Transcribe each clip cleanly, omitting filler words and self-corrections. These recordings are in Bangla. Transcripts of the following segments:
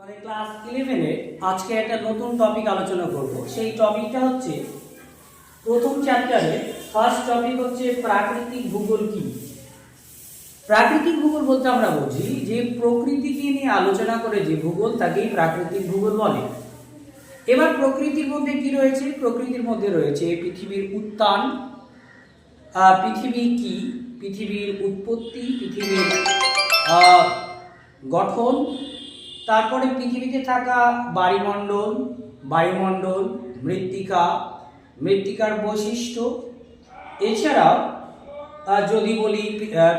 মানে ক্লাস 11 এ আজকে একটা নতুন টপিক আলোচনা করব। সেই টপিকটা হচ্ছে প্রথম চ্যাপ্টারে ফার্স্ট টপিক হচ্ছে প্রাকৃতিক ভূগোল কি। প্রাকৃতিক ভূগোল বলতে আমরা বুঝি যে প্রকৃতিকে নিয়ে আলোচনা করে যে ভূগোল তাকেই প্রাকৃতিক ভূগোল বলে। এবার প্রকৃতির মধ্যে কি রয়েছে? প্রকৃতির মধ্যে রয়েছে পৃথিবীর উত্থান, পৃথিবী কি, পৃথিবীর উৎপত্তি, পৃথিবীর গঠন, তারপরে পৃথিবীতে থাকা বায়ুমণ্ডল, বায়ুমণ্ডল, মৃত্তিকা, মৃত্তিকার বৈশিষ্ট্য, এছাড়াও যদি বলি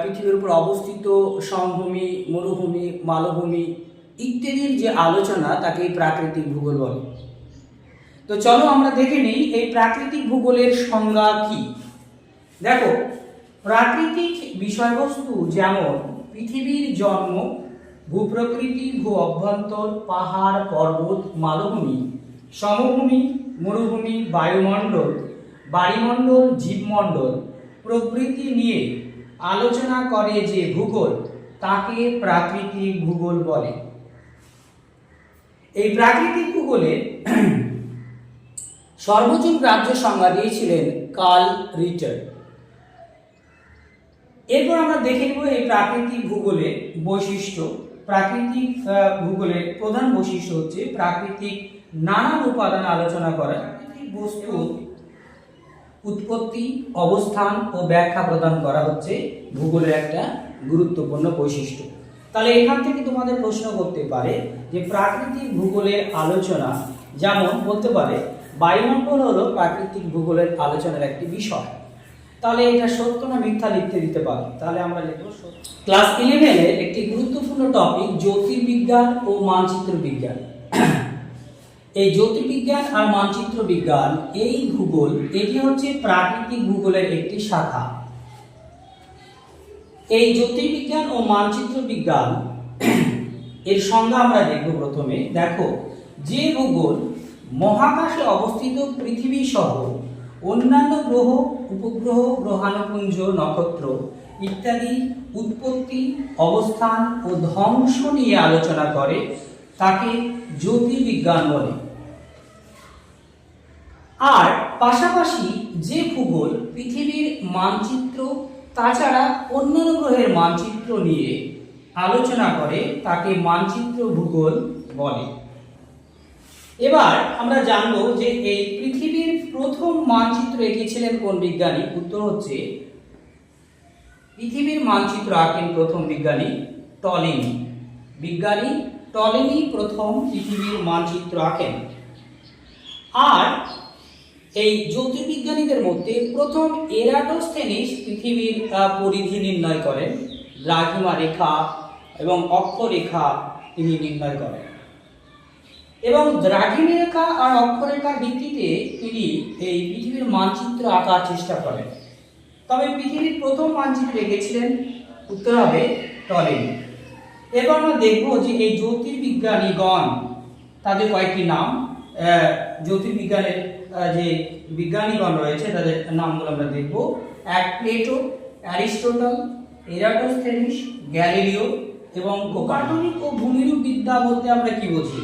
পৃথিবীর উপর অবস্থিত সমভূমি, মরুভূমি, মালভূমি ইত্যাদির যে আলোচনা তাকে প্রাকৃতিক ভূগোল বলে। তো চলো আমরা দেখে নিই এই প্রাকৃতিক ভূগোলের সংজ্ঞা কি। দেখো, প্রাকৃতিক বিষয়বস্তু যেমন পৃথিবীর জন্ম, ভূপ্রকৃতি, ভূ অভ্যন্তর, পাহাড়, পর্বত, মালভূমি, সমভূমি, মরুভূমি, বায়ুমণ্ডল, বায়ুমণ্ডল, জীবমণ্ডল প্রভৃতি নিয়ে আলোচনা করে যে ভূগোল তাকে প্রাকৃতিক ভূগোল বলে। এই প্রাকৃতিক ভূগোলের সর্বোচ্চ গ্রাহ্য সংজ্ঞা দিয়েছিলেন কার্ল রিটার। এরপর আমরা দেখে নেব এই প্রাকৃতিক ভূগোলের বৈশিষ্ট্য। প্রাকৃতিক ভূগোলের প্রধান বৈশিষ্ট্য হচ্ছে প্রাকৃতিক নানান উপাদান আলোচনা করা, প্রাকৃতিক বস্তুর উৎপত্তি, অবস্থান ও ব্যাখ্যা প্রদান করা হচ্ছে ভূগোলের একটা গুরুত্বপূর্ণ বৈশিষ্ট্য। তাহলে এখান থেকে তোমাদের প্রশ্ন করতে পারে যে প্রাকৃতিক ভূগোলের আলোচনা, যেমন বলতে পারে বায়ুমণ্ডল হলো প্রাকৃতিক ভূগোলের আলোচনার একটি বিষয়। তাহলে এটা সত্য না মিথ্যা লিখতে দিতে পারে। তাহলে আমরা লিখব ক্লাস 11 এর একটি গুরুত্বপূর্ণ টপিক জ্যোতির্বিজ্ঞান ও মানচিত্র বিজ্ঞান। এই জ্যোতির্বিজ্ঞান আর মানচিত্র বিজ্ঞান, এই ভূগোল, এটি হচ্ছে প্রাকৃতিক ভূগোলের একটি শাখা। এই জ্যোতির্বিজ্ঞান ও মানচিত্র বিজ্ঞান এর সংজ্ঞা আমরা দেখব। প্রথমে দেখো, যে ভূগোল মহাকাশে অবস্থিত পৃথিবী সহ অন্যান্য গ্রহ, উপগ্রহ, গ্রহাণুপুঞ্জ, নক্ষত্র ইত্যাদি উৎপত্তি, অবস্থান ও ধ্বংস নিয়ে আলোচনা করে তাকে জ্যোতির্বিজ্ঞান বলে। আর পাশাপাশি যে ভূগোল পৃথিবীর মানচিত্র তাছাড়া অন্যান্য গ্রহের মানচিত্র নিয়ে আলোচনা করে তাকে মানচিত্র ভূগোল বলে। এবার আমরা জানবো যে এই পৃথিবীর প্রথম মানচিত্র এঁকেছিলেন কোন বিজ্ঞানী। উত্তর হচ্ছে পৃথিবীর মানচিত্র আঁকেন প্রথম বিজ্ঞানী টলেমি। বিজ্ঞানী টলেমি প্রথম পৃথিবীর মানচিত্র আঁকেন। আর এই জ্যোতির্বিজ্ঞানীদের মধ্যে প্রথম এরাটোস্থেনিস পৃথিবীর পরিধি নির্ণয় করেন। দ্রাঘিমা রেখা এবং অক্ষরেখা তিনি নির্ণয় করেন এবং দ্রাঘিমা রেখা আর অক্ষরেখার ভিত্তিতে তিনি এই পৃথিবীর মানচিত্র আঁকার চেষ্টা করেন। তবে পৃথিবীর প্রথম মানচিত্র এঁকেছিলেন, উত্তর হবে টলেমি। এবার আমরা দেখব যে এই জ্যোতির্বিজ্ঞানীগণ তাদের কয়েকটি নাম। জ্যোতির্বিজ্ঞানের যে বিজ্ঞানীগণ রয়েছে তাদের নামগুলো আমরা দেখব। এক প্লেটো, অ্যারিস্টটল, এরাটোস্থেনিস, গ্যালিলিও এবং কোপার্নিকাস। ও ভূমিরূপ বিদ্যা বলতে আমরা কি বুঝি?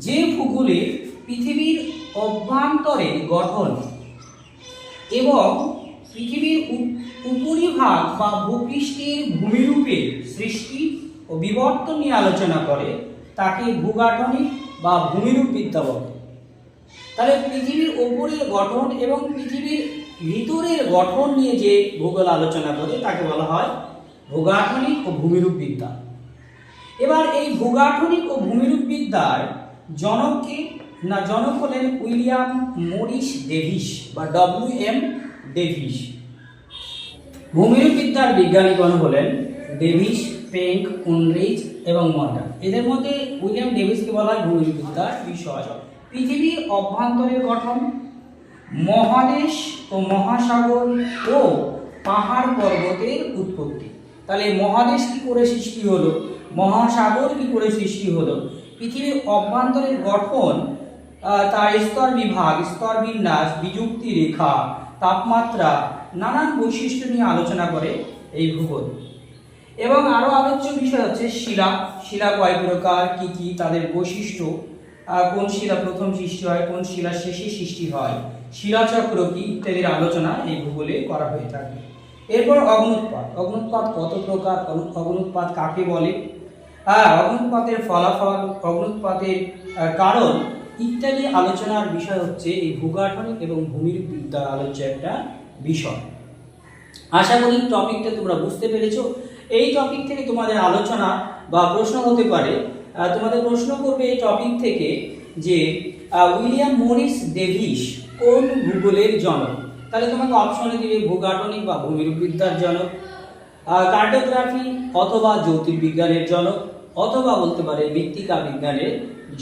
যে ভূগোলে পৃথিবীর অভ্যন্তরের গঠন এবং পৃথিবীর উপরিভাগ বা ভূপৃষ্ঠের ভূমিরূপের সৃষ্টি ও বিবর্তন নিয়ে আলোচনা করে তাকে ভূগাঠনিক বা ভূমিরূপ বিদ্যা বলে। তাহলে পৃথিবীর ওপরের গঠন এবং পৃথিবীর ভিতরের গঠন নিয়ে যে ভূগোল আলোচনা করে তাকে বলা হয় ভূগাঠনিক ও ভূমিরূপ বিদ্যা। এবার এই ভূগাঠনিক ও ভূমিরূপ বিদ্যার জনককে না, জনক হলেন উইলিয়াম মরিস ডেভিস বা WM ডেভিস। ভূমিরূপ বিদ্যার বিজ্ঞানীগণ হলেন ডেভিস, পেঙ্ক, উনরিচ এবং মন্ডার। এদের মধ্যে উইলিয়াম ডেভিসকে বলা হয় ভূমিরূপ বিদ্যার বিষয়। পৃথিবীর অভ্যন্তরের গঠন, মহাদেশ ও মহাসাগর ও পাহাড় পর্বতের উৎপত্তি। তাহলে মহাদেশ কি করে সৃষ্টি হলো, মহাসাগর কি করে সৃষ্টি হলো, পৃথিবীর অভ্যন্তরের গঠন, তার স্তর বিভাগ, স্তর বিন্যাস, বিযুক্তি রেখা, তাপমাত্রা, নানান বৈশিষ্ট্য নিয়ে আলোচনা করে এই ভূগোল। এবং আরো আলোচ্য বিষয় হচ্ছে শিলা। শিলা কয় প্রকার, কি কি তাদের বৈশিষ্ট্য, কোন শিলা প্রথম সৃষ্টি হয়, কোন শিলা শেষে সৃষ্টি হয়, শিলাচক্র কি ইত্যাদির আলোচনা এই ভূগোলে করা হয়ে থাকে। এরপর অগ্নুৎপাত। অগ্নুৎপাত কত প্রকার, অগ্নুৎপাত কাকে বলে, অগ্নুৎপাতের ফলাফল, অগ্নুৎপাতের কারণ ইত্যাদি আলোচনার বিষয় হচ্ছে এই ভূগাঠনিক এবং ভূমিরূপ বিদ্যার আলোচ্য একটা বিষয়। আশা করি টপিকটা তোমরা বুঝতে পেরেছো। এই টপিক থেকে তোমাদের আলোচনা বা প্রশ্ন হতে পারে, তোমাদের প্রশ্ন করবে এই টপিক থেকে যে উইলিয়াম মরিস ডেভিস কোন ভূগোলের জনক। তাহলে তোমাকে অপশনে দিবে ভূগাঠনিক বা ভূমিরূপ বিদ্যার জনক, কার্টোগ্রাফি অথবা জ্যোতির্বিজ্ঞানের জনক, অথবা বলতে পারে মৃত্তিকা বিজ্ঞানের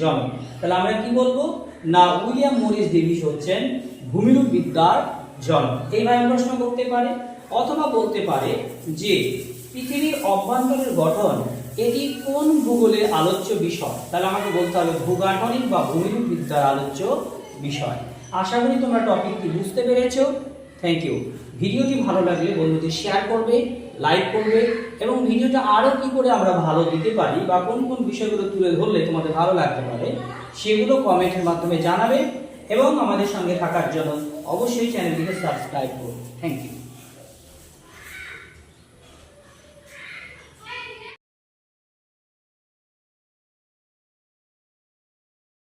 জনক। তাহলে আমরা কি বলবো না উইলিয়াম মরিস ডেভিস হচ্ছেন ভূমিরূপ বিদ্যার জনক। এইভাবে প্রশ্ন করতে পারে, অথবা বলতে পারে যে পৃথিবীর অভ্যন্তরের গঠন এটি কোন ভূগোলের আলোচ্য বিষয়। তাহলে আমাকে বলতে হবে ভূগাঠনিক বা ভূমিরূপ বিদ্যার আলোচ্য বিষয়। আশা করি তোমরা টপিকটি বুঝতে পেরেছো। Thank you. ভিডিওটি ভালো লাগলে বন্ধুদের শেয়ার করবে, লাইক করবে, এবং ভিডিওটা আরও কি করে আমরা ভালো দিতে পারি বা কোন কোন বিষয়গুলো তুলে ধরলে তোমাদের ভালো লাগতে পারে সেগুলো কমেন্টের মাধ্যমে জানাবে, এবং আমাদের সঙ্গে থাকার জন্য অবশ্যই চ্যানেলটিকে সাবস্ক্রাইব করবে। Thank you.